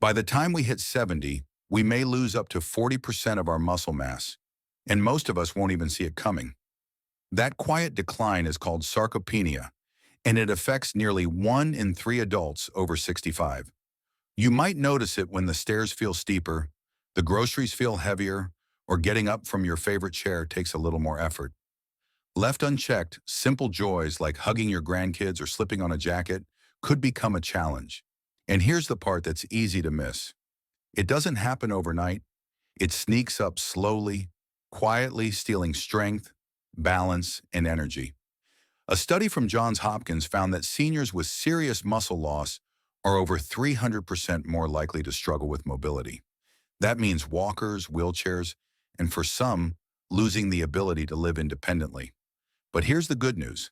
By the time we hit 70, we may lose up to 40% of our muscle mass, and most of us won't even see it coming. That quiet decline is called sarcopenia, and it affects nearly 1 in 3 adults over 65. You might notice it when the stairs feel steeper, the groceries feel heavier, or getting up from your favorite chair takes a little more effort. Left unchecked, simple joys like hugging your grandkids or slipping on a jacket could become a challenge. And here's the part that's easy to miss. It doesn't happen overnight. It sneaks up slowly, quietly stealing strength, balance, and energy. A study from Johns Hopkins found that seniors with serious muscle loss are over 300% more likely to struggle with mobility. That means walkers, wheelchairs, and for some, losing the ability to live independently. But here's the good news.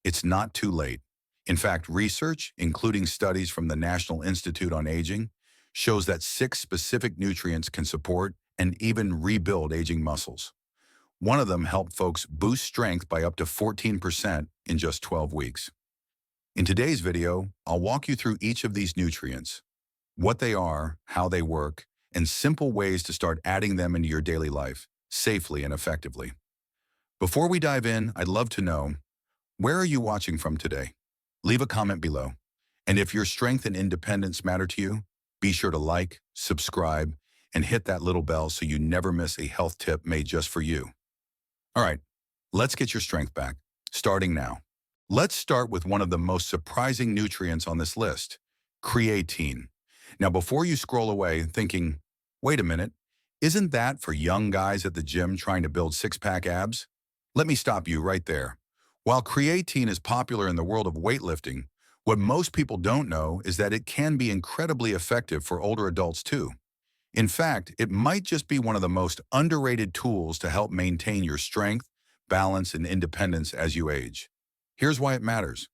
It's not too late. In fact, research, including studies from the National Institute on Aging, shows that 6 specific nutrients can support and even rebuild aging muscles. One of them helped folks boost strength by up to 14% in just 12 weeks. In today's video, I'll walk you through each of these nutrients, what they are, how they work, and simple ways to start adding them into your daily life, safely and effectively. Before we dive in, I'd love to know, where are you watching from today? Leave a comment below. And if your strength and independence matter to you, be sure to like, subscribe, and hit that little bell so you never miss a health tip made just for you. All right, let's get your strength back, starting now. Let's start with one of the most surprising nutrients on this list, creatine. Now, before you scroll away thinking, wait a minute, isn't that for young guys at the gym trying to build six-pack abs? Let me stop you right there. While creatine is popular in the world of weightlifting, what most people don't know is that it can be incredibly effective for older adults too. In fact, it might just be one of the most underrated tools to help maintain your strength, balance, and independence as you age. Here's why it matters.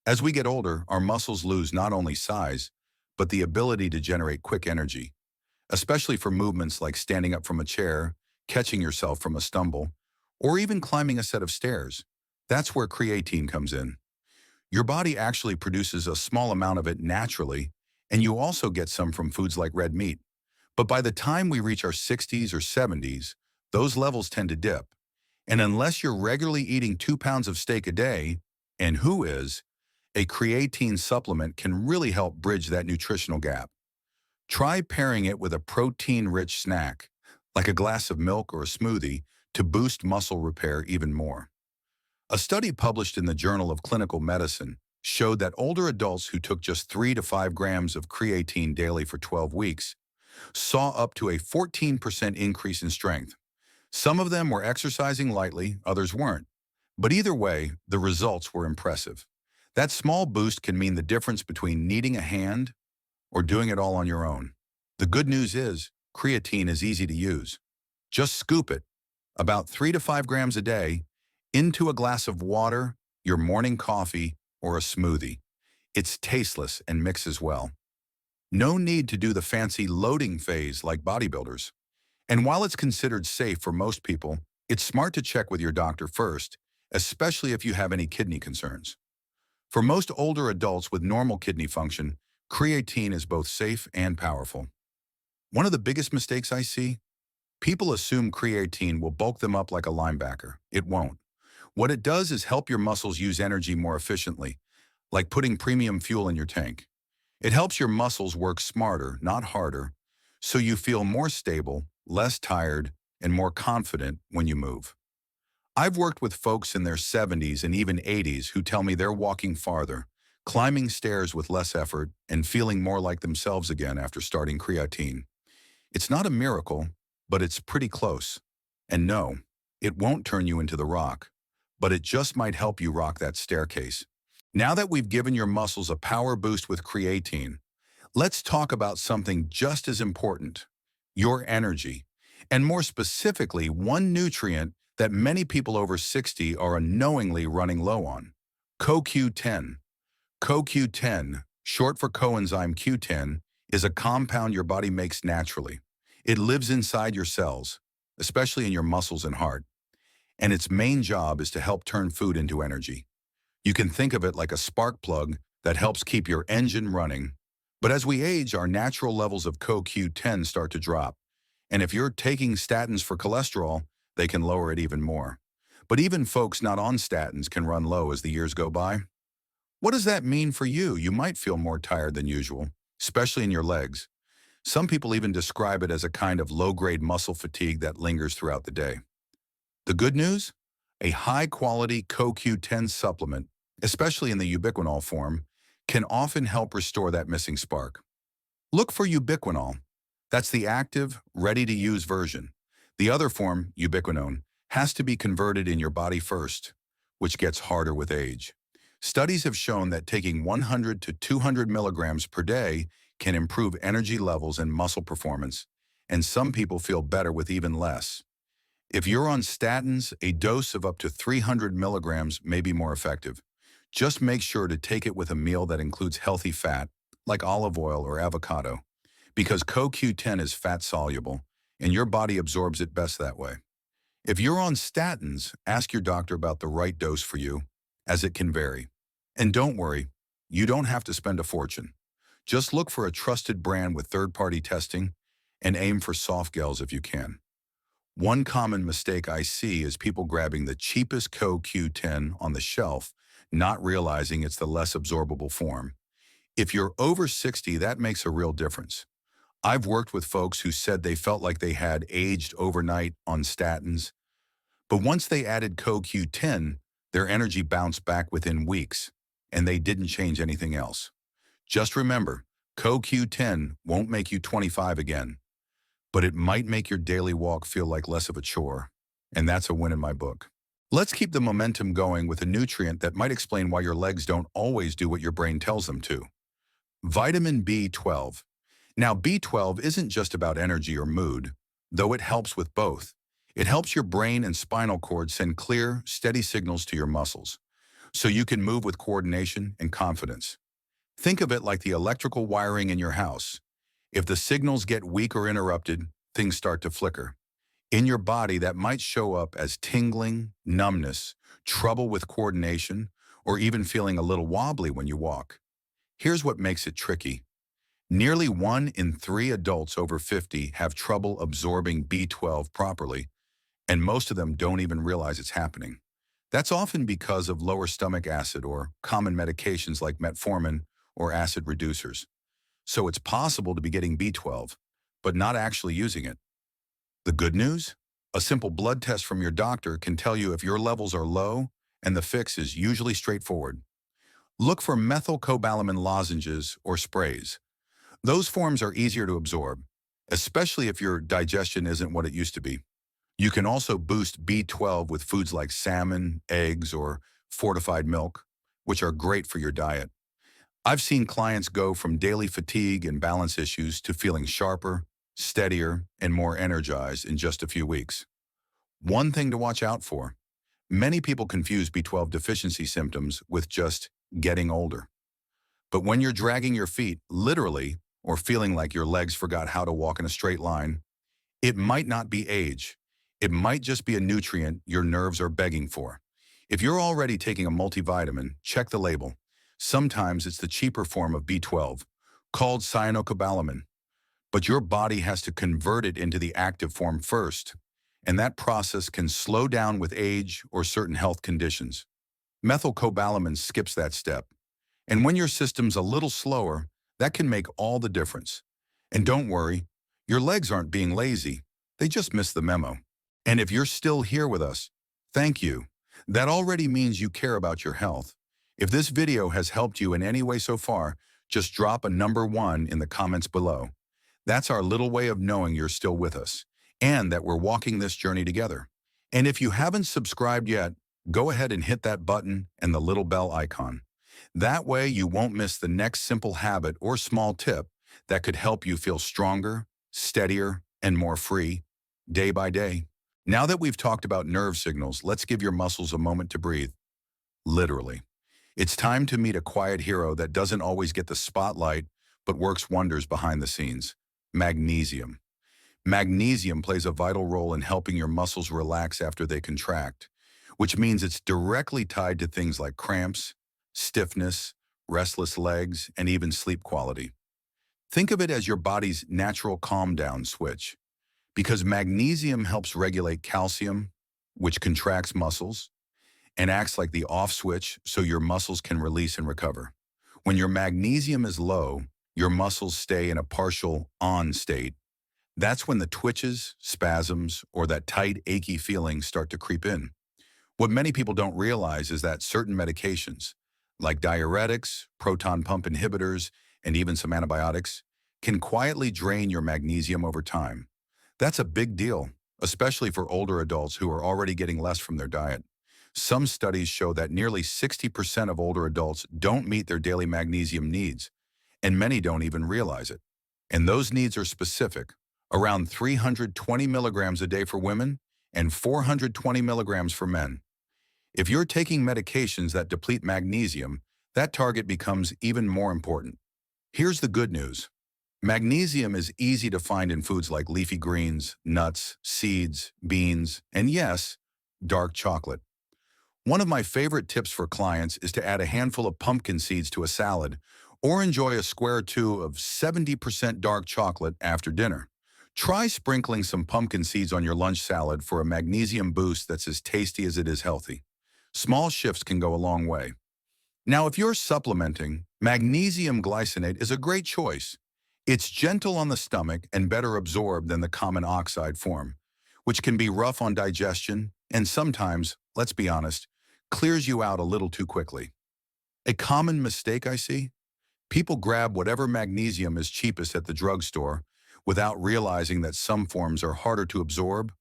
As we get older, our muscles lose not only size, but the ability to generate quick energy, especially for movements like standing up from a chair, catching yourself from a stumble, or even climbing a set of stairs. That's where creatine comes in. Your body actually produces a small amount of it naturally, and you also get some from foods like red meat. But by the time we reach our 60s or 70s, those levels tend to dip. And unless you're regularly eating 2 pounds of steak a day, and who is, a creatine supplement can really help bridge that nutritional gap. Try pairing it with a protein-rich snack, like a glass of milk or a smoothie, to boost muscle repair even more. A study published in the Journal of Clinical Medicine showed that older adults who took just 3 to 5 grams of creatine daily for 12 weeks saw up to a 14% increase in strength. Some of them were exercising lightly, others weren't. But either way, the results were impressive. That small boost can mean the difference between needing a hand or doing it all on your own. The good news is, creatine is easy to use. Just scoop it, about 3 to 5 grams a day, into a glass of water, your morning coffee, or a smoothie. It's tasteless and mixes well. No need to do the fancy loading phase like bodybuilders. And while it's considered safe for most people, it's smart to check with your doctor first, especially if you have any kidney concerns. For most older adults with normal kidney function, creatine is both safe and powerful. One of the biggest mistakes I see, people assume creatine will bulk them up like a linebacker. It won't. What it does is help your muscles use energy more efficiently, like putting premium fuel in your tank. It helps your muscles work smarter, not harder, so you feel more stable, less tired, and more confident when you move. I've worked with folks in their 70s and even 80s who tell me they're walking farther, climbing stairs with less effort, and feeling more like themselves again after starting creatine. It's not a miracle, but it's pretty close. And no, it won't turn you into the Rock, but it just might help you rock that staircase. Now that we've given your muscles a power boost with creatine, let's talk about something just as important, your energy, and more specifically, one nutrient that many people over 60 are unknowingly running low on, CoQ10. CoQ10, short for coenzyme Q10, is a compound your body makes naturally. It lives inside your cells, especially in your muscles and heart, and its main job is to help turn food into energy. You can think of it like a spark plug that helps keep your engine running, But as we age, our natural levels of CoQ10 start to drop. And if you're taking statins for cholesterol, they can lower it even more. But even folks not on statins can run low as the years go by. What does that mean for you? You might feel more tired than usual, especially in your legs. Some people even describe it as a kind of low-grade muscle fatigue that lingers throughout the day. The good news? A high-quality CoQ10 supplement, especially in the ubiquinol form, can often help restore that missing spark. Look for ubiquinol. That's the active, ready-to-use version. The other form, ubiquinone, has to be converted in your body first, which gets harder with age. Studies have shown that taking 100 to 200 milligrams per day can improve energy levels and muscle performance, and some people feel better with even less. If you're on statins, a dose of up to 300 milligrams may be more effective. Just make sure to take it with a meal that includes healthy fat, like olive oil or avocado, because CoQ10 is fat-soluble, and your body absorbs it best that way. If you're on statins, ask your doctor about the right dose for you, as it can vary. And don't worry, you don't have to spend a fortune. Just look for a trusted brand with third-party testing and aim for soft gels if you can. One common mistake I see is people grabbing the cheapest CoQ10 on the shelf, not realizing it's the less absorbable form. If you're over 60, that makes a real difference. I've worked with folks who said they felt like they had aged overnight on statins, but once they added CoQ10, their energy bounced back within weeks, and they didn't change anything else. Just remember, CoQ10 won't make you 25 again, but it might make your daily walk feel like less of a chore, and that's a win in my book. Let's keep the momentum going with a nutrient that might explain why your legs don't always do what your brain tells them to. Vitamin B12. Now, B12 isn't just about energy or mood, though it helps with both. It helps your brain and spinal cord send clear, steady signals to your muscles, so you can move with coordination and confidence. Think of it like the electrical wiring in your house. If the signals get weak or interrupted, things start to flicker. In your body, that might show up as tingling, numbness, trouble with coordination, or even feeling a little wobbly when you walk. Here's what makes it tricky. Nearly 1 in 3 adults over 50 have trouble absorbing B12 properly, and most of them don't even realize it's happening. That's often because of lower stomach acid or common medications like metformin or acid reducers. So it's possible to be getting B12, but not actually using it. The good news? A simple blood test from your doctor can tell you if your levels are low, and the fix is usually straightforward. Look for methylcobalamin lozenges or sprays. Those forms are easier to absorb, especially if your digestion isn't what it used to be. You can also boost B12 with foods like salmon, eggs, or fortified milk, which are great for your diet. I've seen clients go from daily fatigue and balance issues to feeling sharper, steadier, and more energized in just a few weeks. One thing to watch out for. Many people confuse B12 deficiency symptoms with just getting older. But when you're dragging your feet, literally, or feeling like your legs forgot how to walk in a straight line, it might not be age. It might just be a nutrient your nerves are begging for. If you're already taking a multivitamin, check the label. Sometimes it's the cheaper form of B12, called cyanocobalamin. But your body has to convert it into the active form first, and that process can slow down with age or certain health conditions. Methylcobalamin skips that step. And when your system's a little slower, that can make all the difference. And don't worry, your legs aren't being lazy. They just missed the memo. And if you're still here with us, thank you. That already means you care about your health. If this video has helped you in any way so far, just drop a number 1 in the comments below. That's our little way of knowing you're still with us, and that we're walking this journey together. And if you haven't subscribed yet, go ahead and hit that button and the little bell icon. That way you won't miss the next simple habit or small tip that could help you feel stronger, steadier, and more free, day by day. Now that we've talked about nerve signals, let's give your muscles a moment to breathe. Literally. It's time to meet a quiet hero that doesn't always get the spotlight, but works wonders behind the scenes. Magnesium. Magnesium plays a vital role in helping your muscles relax after they contract, which means it's directly tied to things like cramps, stiffness, restless legs, and even sleep quality. Think of it as your body's natural calm-down switch, because magnesium helps regulate calcium, which contracts muscles, and acts like the off switch so your muscles can release and recover. When your magnesium is low, your muscles stay in a partial on state. That's when the twitches, spasms, or that tight, achy feeling start to creep in. What many people don't realize is that certain medications, like diuretics, proton pump inhibitors, and even some antibiotics, can quietly drain your magnesium over time. That's a big deal, especially for older adults who are already getting less from their diet. Some studies show that nearly 60% of older adults don't meet their daily magnesium needs, and many don't even realize it. And those needs are specific, around 320 milligrams a day for women and 420 milligrams for men. If you're taking medications that deplete magnesium, that target becomes even more important. Here's the good news. Magnesium is easy to find in foods like leafy greens, nuts, seeds, beans, and yes, dark chocolate. One of my favorite tips for clients is to add a handful of pumpkin seeds to a salad or enjoy a square or two of 70% dark chocolate after dinner. Try sprinkling some pumpkin seeds on your lunch salad for a magnesium boost that's as tasty as it is healthy. Small shifts can go a long way. Now, if you're supplementing, magnesium glycinate is a great choice. It's gentle on the stomach and better absorbed than the common oxide form, which can be rough on digestion and sometimes, let's be honest, clears you out a little too quickly. A common mistake I see? People grab whatever magnesium is cheapest at the drugstore without realizing that some forms are harder to absorb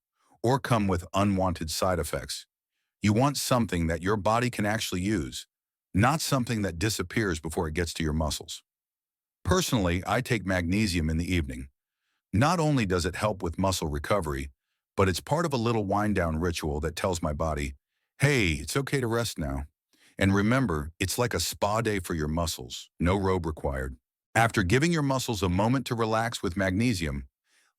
or come with unwanted side effects. You want something that your body can actually use, not something that disappears before it gets to your muscles. Personally, I take magnesium in the evening. Not only does it help with muscle recovery, but it's part of a little wind-down ritual that tells my body, hey, it's okay to rest now. And remember, it's like a spa day for your muscles, no robe required. After giving your muscles a moment to relax with magnesium,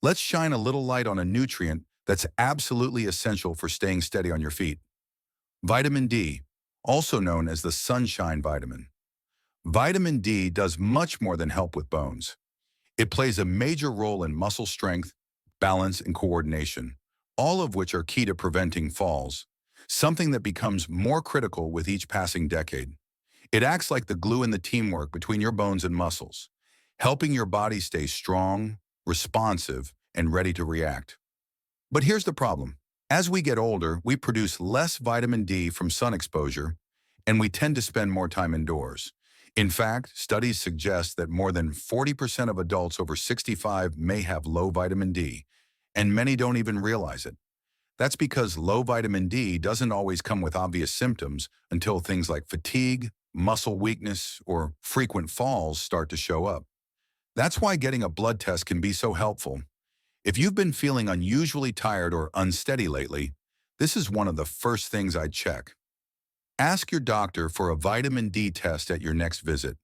let's shine a little light on a nutrient that's absolutely essential for staying steady on your feet. Vitamin D, also known as the sunshine vitamin. Vitamin D does much more than help with bones. It plays a major role in muscle strength, balance, and coordination, all of which are key to preventing falls, something that becomes more critical with each passing decade. It acts like the glue in the teamwork between your bones and muscles, helping your body stay strong, responsive, and ready to react. But here's the problem. As we get older, we produce less vitamin D from sun exposure, and we tend to spend more time indoors. In fact, studies suggest that more than 40% of adults over 65 may have low vitamin D, and many don't even realize it. That's because low vitamin D doesn't always come with obvious symptoms until things like fatigue, muscle weakness, or frequent falls start to show up. That's why getting a blood test can be so helpful. If you've been feeling unusually tired or unsteady lately, this is one of the first things I'd check. Ask your doctor for a vitamin D test at your next visit.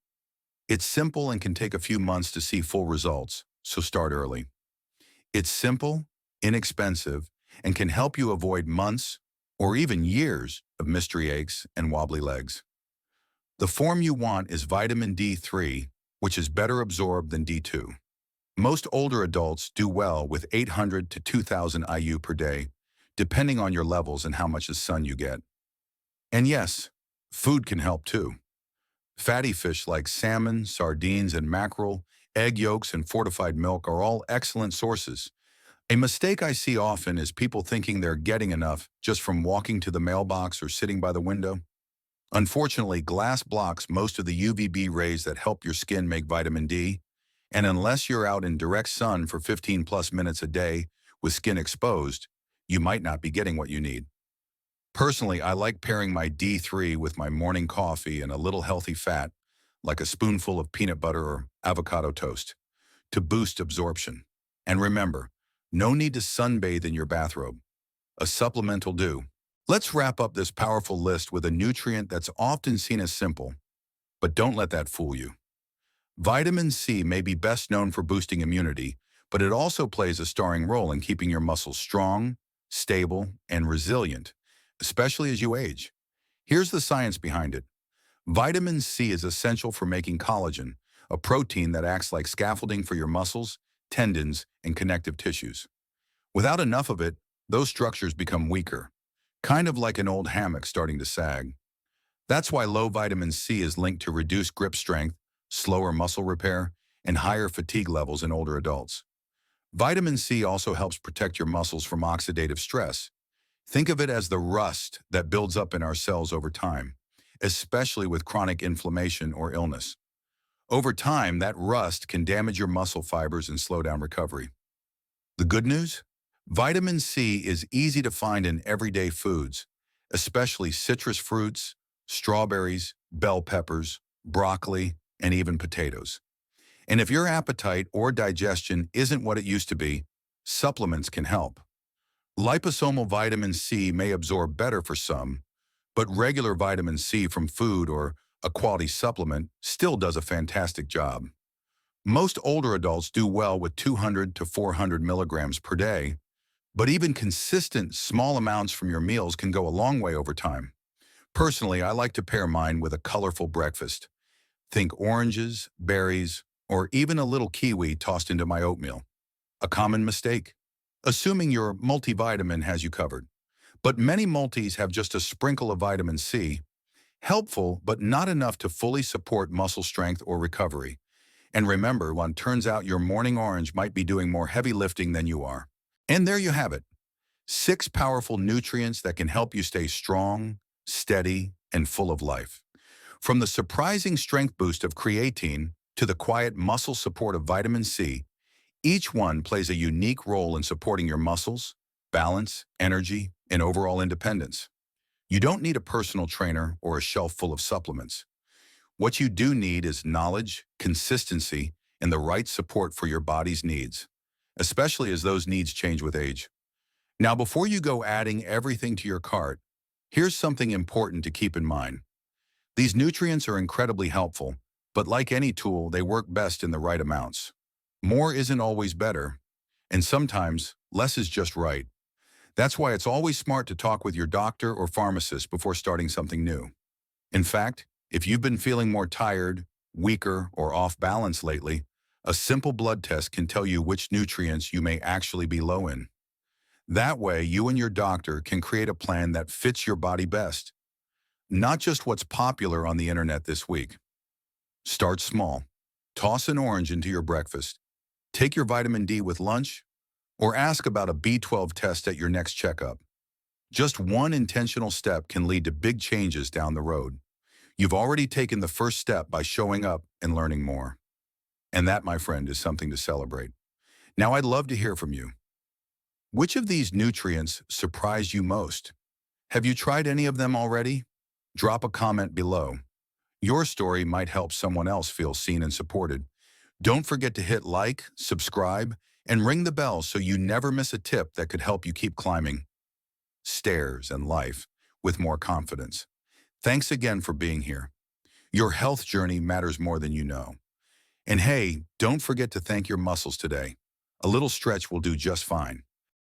It's simple and can take a few months to see full results, so start early. It's simple, inexpensive, and can help you avoid months or even years of mystery aches and wobbly legs. The form you want is vitamin D3, which is better absorbed than D2. Most older adults do well with 800 to 2,000 IU per day, depending on your levels and how much sun you get. And yes, food can help too. Fatty fish like salmon, sardines, and mackerel, egg yolks, and fortified milk are all excellent sources. A mistake I see often is people thinking they're getting enough just from walking to the mailbox or sitting by the window. Unfortunately, glass blocks most of the UVB rays that help your skin make vitamin D, and unless you're out in direct sun for 15 plus minutes a day with skin exposed, you might not be getting what you need. Personally, I like pairing my D3 with my morning coffee and a little healthy fat, like a spoonful of peanut butter or avocado toast, to boost absorption. And remember, no need to sunbathe in your bathrobe. A supplement will do. Let's wrap up this powerful list with a nutrient that's often seen as simple, but don't let that fool you. Vitamin C may be best known for boosting immunity, but it also plays a starring role in keeping your muscles strong, stable, and resilient, especially as you age. Here's the science behind it. Vitamin C is essential for making collagen, a protein that acts like scaffolding for your muscles, tendons, and connective tissues. Without enough of it, those structures become weaker, kind of like an old hammock starting to sag. That's why low vitamin C is linked to reduced grip strength, slower muscle repair, and higher fatigue levels in older adults. Vitamin C also helps protect your muscles from oxidative stress. Think of it as the rust that builds up in our cells over time, especially with chronic inflammation or illness. Over time, that rust can damage your muscle fibers and slow down recovery. The good news? Vitamin C is easy to find in everyday foods, especially citrus fruits, strawberries, bell peppers, broccoli, and even potatoes. And if your appetite or digestion isn't what it used to be, supplements can help. Liposomal vitamin C may absorb better for some, but regular vitamin C from food or a quality supplement still does a fantastic job. Most older adults do well with 200 to 400 milligrams per day, but even consistent small amounts from your meals can go a long way over time. Personally, I like to pair mine with a colorful breakfast. Think oranges, berries, or even a little kiwi tossed into my oatmeal. A common mistake, assuming your multivitamin has you covered. But many multis have just a sprinkle of vitamin C, helpful but not enough to fully support muscle strength or recovery. And remember, one turns out your morning orange might be doing more heavy lifting than you are. And there you have it. 6 powerful nutrients that can help you stay strong, steady, and full of life. From the surprising strength boost of creatine to the quiet muscle support of vitamin C, each one plays a unique role in supporting your muscles, balance, energy, and overall independence. You don't need a personal trainer or a shelf full of supplements. What you do need is knowledge, consistency, and the right support for your body's needs, especially as those needs change with age. Now, before you go adding everything to your cart, here's something important to keep in mind. These nutrients are incredibly helpful, but like any tool, they work best in the right amounts. More isn't always better, and sometimes less is just right. That's why it's always smart to talk with your doctor or pharmacist before starting something new. In fact, if you've been feeling more tired, weaker, or off balance lately, a simple blood test can tell you which nutrients you may actually be low in. That way, you and your doctor can create a plan that fits your body best, not just what's popular on the internet this week. Start small. Toss an orange into your breakfast. Take your vitamin D with lunch, or ask about a B12 test at your next checkup. Just one intentional step can lead to big changes down the road. You've already taken the first step by showing up and learning more. And that, my friend, is something to celebrate. Now, I'd love to hear from you. Which of these nutrients surprised you most? Have you tried any of them already? Drop a comment below. Your story might help someone else feel seen and supported. Don't forget to hit like, subscribe, and ring the bell so you never miss a tip that could help you keep climbing stairs in life with more confidence. Thanks again for being here. Your health journey matters more than you know. And hey, don't forget to thank your muscles today. A little stretch will do just fine.